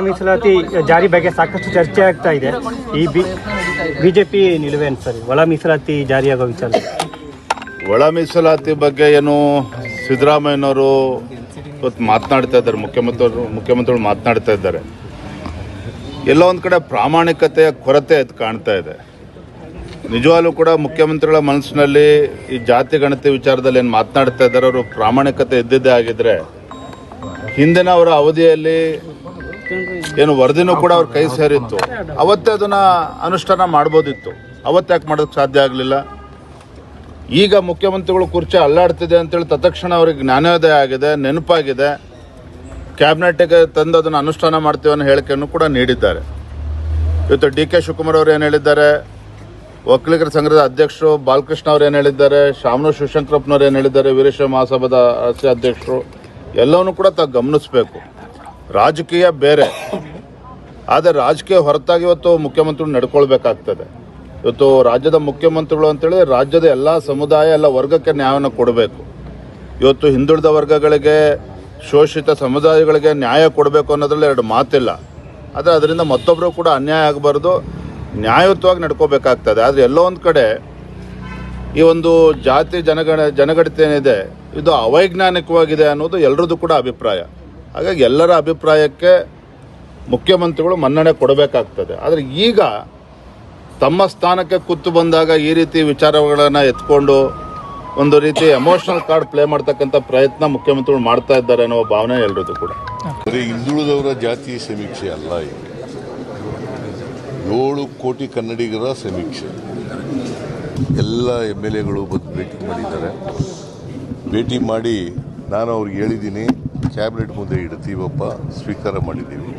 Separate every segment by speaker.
Speaker 1: ಮೀಸಲಾತಿ ಜಾರಿ ಬಗ್ಗೆ ಸಾಕಷ್ಟು ಚರ್ಚೆ ಆಗ್ತಾ ಇದೆ. ಈ ಬಿಜೆಪಿ ನಿಲುವೇನು ಸರಿ ಒಳ ಮೀಸಲಾತಿ ಜಾರಿಯಾಗೋ ವಿಚಾರ?
Speaker 2: ಒಳ ಮೀಸಲಾತಿ ಬಗ್ಗೆ ಏನು ಸಿದ್ದರಾಮಯ್ಯನವರು ಇವತ್ತು ಮಾತನಾಡ್ತಾ ಇದ್ದಾರೆ, ಮುಖ್ಯಮಂತ್ರಿಗಳು ಮಾತನಾಡ್ತಾ ಇದ್ದಾರೆ. ಎಲ್ಲೋ ಒಂದು ಕಡೆ ಪ್ರಾಮಾಣಿಕತೆಯ ಕೊರತೆ ಅದು ಕಾಣ್ತಾ ಇದೆ. ನಿಜವಾಗ್ಲೂ ಕೂಡ ಮುಖ್ಯಮಂತ್ರಿಗಳ ಮನಸ್ಸಿನಲ್ಲಿ ಈ ಜಾತಿ ಗಣತಿ ವಿಚಾರದಲ್ಲಿ ಏನು ಮಾತನಾಡ್ತಾ ಇದ್ದಾರೆ ಅವರು ಪ್ರಾಮಾಣಿಕತೆ ಇದ್ದಿದ್ದೇ ಆಗಿದ್ರೆ ಹಿಂದಿನ ಅವರ ಅವಧಿಯಲ್ಲಿ ಏನು ವರದಿನೂ ಕೂಡ ಅವ್ರ ಕೈ ಸೇರಿತ್ತು, ಅವತ್ತೇ ಅದನ್ನು ಅನುಷ್ಠಾನ ಮಾಡ್ಬೋದಿತ್ತು. ಅವತ್ತು ಯಾಕೆ ಮಾಡೋದಕ್ಕೆ ಸಾಧ್ಯ ಆಗಲಿಲ್ಲ? ಈಗ ಮುಖ್ಯಮಂತ್ರಿಗಳು ಕುರ್ಚಿ ಅಲ್ಲಾಡ್ತಿದೆ ಅಂತೇಳಿ ತತ್ಕ್ಷಣ ಅವ್ರಿಗೆ ಜ್ಞಾನೋದಯ ಆಗಿದೆ, ನೆನಪಾಗಿದೆ, ಕ್ಯಾಬಿನೆಟ್ಗೆ ತಂದು ಅದನ್ನು ಅನುಷ್ಠಾನ ಮಾಡ್ತೀವಿ ಅನ್ನೋ ಹೇಳಿಕೆಯನ್ನು ಕೂಡ ನೀಡಿದ್ದಾರೆ. ಇವತ್ತು ಡಿ ಕೆ ಶಿವಕುಮಾರ್ ಅವರು ಏನು ಹೇಳಿದ್ದಾರೆ, ಒಕ್ಕಲಿಗರ ಸಂಘದ ಅಧ್ಯಕ್ಷರು ಬಾಲಕೃಷ್ಣ ಅವರು ಏನು ಹೇಳಿದ್ದಾರೆ, ಶಾಮನೂರು ಶಿವಶಂಕರಪ್ಪನವ್ರು ಏನು ಹೇಳಿದ್ದಾರೆ, ವೀರಶೈವ ಮಹಾಸಭಾದ ಅಧ್ಯಕ್ಷರು ಎಲ್ಲವನ್ನೂ ಕೂಡ ತಾವು ಗಮನಿಸಬೇಕು. ರಾಜಕೀಯ ಬೇರೆ, ಆದರೆ ರಾಜಕೀಯ ಹೊರತಾಗಿ ಇವತ್ತು ಮುಖ್ಯಮಂತ್ರಿಗಳು ನಡ್ಕೊಳ್ಬೇಕಾಗ್ತದೆ. ಇವತ್ತು ರಾಜ್ಯದ ಮುಖ್ಯಮಂತ್ರಿಗಳು ಅಂತೇಳಿ ರಾಜ್ಯದ ಎಲ್ಲ ಸಮುದಾಯ ಎಲ್ಲ ವರ್ಗಕ್ಕೆ ನ್ಯಾಯವನ್ನು ಕೊಡಬೇಕು. ಇವತ್ತು ಹಿಂದುಳಿದ ವರ್ಗಗಳಿಗೆ, ಶೋಷಿತ ಸಮುದಾಯಗಳಿಗೆ ನ್ಯಾಯ ಕೊಡಬೇಕು ಅನ್ನೋದ್ರಲ್ಲಿ ಎರಡು ಮಾತಿಲ್ಲ. ಆದರೆ ಅದರಿಂದ ಮತ್ತೊಬ್ಬರು ಕೂಡ ಅನ್ಯಾಯ ಆಗಬಾರ್ದು, ನ್ಯಾಯಯುತವಾಗಿ ನಡ್ಕೋಬೇಕಾಗ್ತದೆ. ಆದರೆ ಎಲ್ಲೋ ಒಂದು ಕಡೆ ಈ ಒಂದು ಜಾತಿ ಜನಗಣತಿ ಏನಿದೆ ಇದು ಅವೈಜ್ಞಾನಿಕವಾಗಿದೆ ಅನ್ನೋದು ಎಲ್ಲರದ್ದು ಕೂಡ ಅಭಿಪ್ರಾಯ. ಹಾಗಾಗಿ ಎಲ್ಲರ ಅಭಿಪ್ರಾಯಕ್ಕೆ ಮುಖ್ಯಮಂತ್ರಿಗಳು ಮನ್ನಣೆ ಕೊಡಬೇಕಾಗ್ತದೆ. ಆದರೆ ಈಗ ತಮ್ಮ ಸ್ಥಾನಕ್ಕೆ ಕೂತು ಬಂದಾಗ ಈ ರೀತಿ ವಿಚಾರಗಳನ್ನು ಎತ್ಕೊಂಡು ಒಂದು ರೀತಿ ಎಮೋಷನಲ್ ಕಾರ್ಡ್ ಪ್ಲೇ ಮಾಡ್ತಕ್ಕಂಥ ಪ್ರಯತ್ನ ಮುಖ್ಯಮಂತ್ರಿಗಳು ಮಾಡ್ತಾ ಇದ್ದಾರೆ ಅನ್ನೋ ಭಾವನೆ ಎಲ್ಲರದ್ದು ಕೂಡ.
Speaker 3: ಬರೀ ಹಿಂದುಳಿದವರ ಜಾತಿ ಸಮೀಕ್ಷೆ ಅಲ್ಲ, ಇದು 7 ಕೋಟಿ ಕನ್ನಡಿಗರ ಸಮೀಕ್ಷೆ. ಎಲ್ಲ MLAಗಳು ಬಂದು ಭೇಟಿ ಮಾಡಿದ್ದಾರೆ. ಭೇಟಿ ಮಾಡಿ ನಾನು ಅವ್ರಿಗೆ ಹೇಳಿದ್ದೀನಿ, ಕ್ಯಾಬಿನೆಟ್ ಮುಂದೆ ಇಡ್ತೀವಪ್ಪ, ಸ್ವೀಕಾರ ಮಾಡಿದ್ದೀವಿ.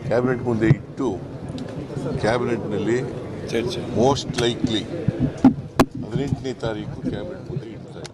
Speaker 3: ಕ್ಯಾಬಿನೆಟ್ ಮುಂದೆ ಇಟ್ಟು ಕ್ಯಾಬಿನೆಟ್ನಲ್ಲಿ ಮೋಸ್ಟ್ ಲೈಕ್ಲಿ 18ನೇ ತಾರೀಕು ಕ್ಯಾಬಿನೆಟ್ ಮುಂದೆ ಇಡ್ತಾರೆ.